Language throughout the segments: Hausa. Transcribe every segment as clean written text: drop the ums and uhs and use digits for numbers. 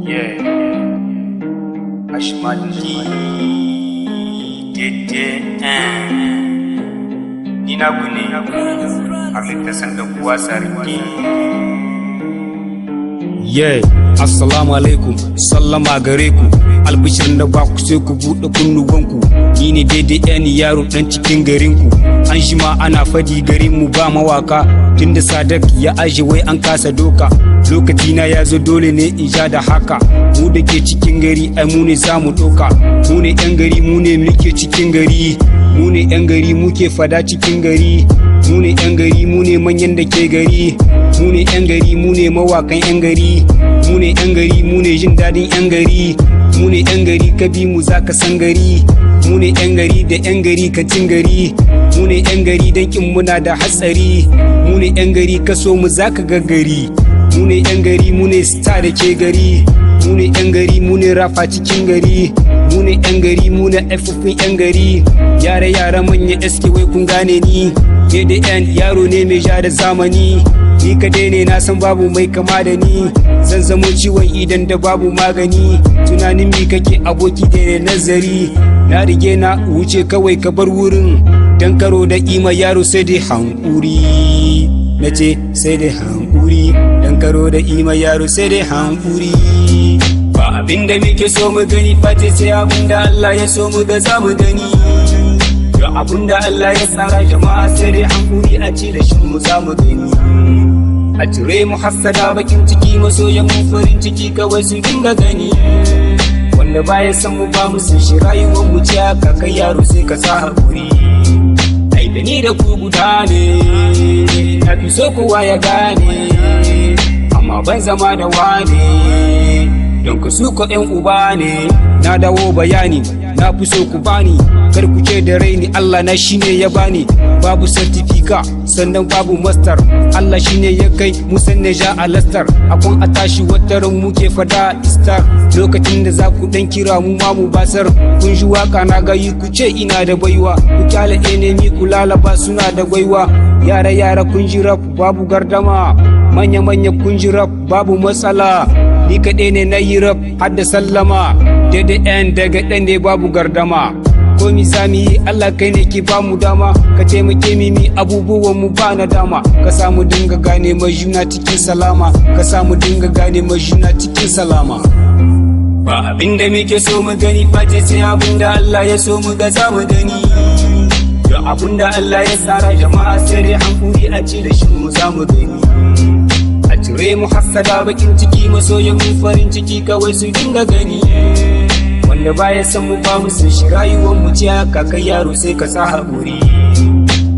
Yeah. Ashmadi. Ina gune halitta sanda kuwa sarki. Yeah, assalamu alaikum, sallama gare ku. Albishir da ba ku sai ku buɗe kunnuwanku. Ni ne daidai yan yaro ɗan cikin garinku. An shi ma ana fadi garin mu ba mawaka. Tunda Sadak ya aje wai an kasa doka. Lokaci na ya zo dole ne in sha da haka. Mu da ke cikin gari ai mu ne za mu doka. Mu ne yan gari mu ne muke cikin gari. Mu ne yan gari muke fada cikin gari. Mu ne yan gari mu ne manyan da ke gari. Mu ne yan gari mu ne mawakan yan gari. Mu ne yan gari mu ne jin dadin yan gari. Mu ne yan gari ka bi mu zaka san gari. Mu ne yan gari da yan gari ka cin gari. Mu ne yan gari dan kin muna da hatsari. Mu ne yan gari ka so mu zaka gaggari. Mu ne yan gari mu ne star da ke gari. Mu ne yan gari mu ne rafa cikin gari. Mu ne yan gari mu ne effufin yan gari. Yare yare manya eske wai kun gane ni. KDN yaro ne mai ja da zamani. Ni kadai ne na san babu mai kama da ni. Zan zamo ciwon idan da babu magani. Tunanin mi kake aboki da nazari. Na rige na wuce kawai ka bar wurin. Dan karo da ima yaro sai dai hankuri. Nace sai dai hankuri. Dan karo da ima yaro sai dai hankuri. Ba abinda muke so mu gani face sai abinda Allah ya so mu ga za mu gani. Da abinda Allah ya tsara jama'a sai dai hankuri a ci da shi mu za mu gani. A cire mu hassada bakin ciki masoyan mu farin ciki kawai su dinga gani. Wanda baya san mu ba mu sun shi rayuwar mu ce haka kai yaro sai ka sa hakuri. Ai da ni da ku guda ne, na fi so kowa ya gane, amma ban zama da wane. Don ku su ko ƴan uba ne. Na dawo bayani, na fi so ku bani. Kar ku ce da raini Allah na shine ya bani. Babu certificate sannan babu master. Allah shine ya kai mu sanne ja a lastar. Akon a tashi wataran muke fada star. Lokacin da za ku dan kira mu ma mu basar. Kun ji waka na gayi ku ce ina da baiwa. Ku kyale enemi ku lalaba suna da gwaiwa. Yara yara kun ji rap babu gardama. Manya manya kun ji rap babu matsala. Ni kaɗai ne na yi rap har da sallama. Daidai yan daga ɗan ne babu gardama. Komi sami yi Allah kai ne ke ba mu dama. Ka taimake mimi abubuwan mu ba na dama. Ka samu dinga gane mai juna cikin salama. Ka samu dinga gane mai juna cikin salama. Ba abinda muke so mu gani face sai abinda Allah ya so mu ga za mu gani. Da abinda Allah ya tsara jama'a sai dai hankuri a ci da shi mu za mu gani. A cire mu hassada bakin ciki masoyan mu farin ciki kawai su dinga gani. Wanda baya san mu ba mu sun shi rayuwar mu ce haka kai yaro sai ka sa haƙuri.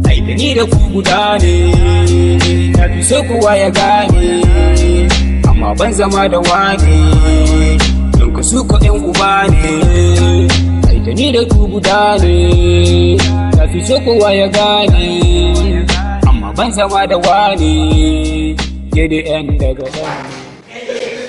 Ai da ni da ku guda ne, na fi so kowa ya gane, amma ban zama da wane. Don ka su ko ƴan uba ne. Ai da ni da ku guda ne, na fi so kowa ya gane, amma ban zama da wane. KDN daga ɗan.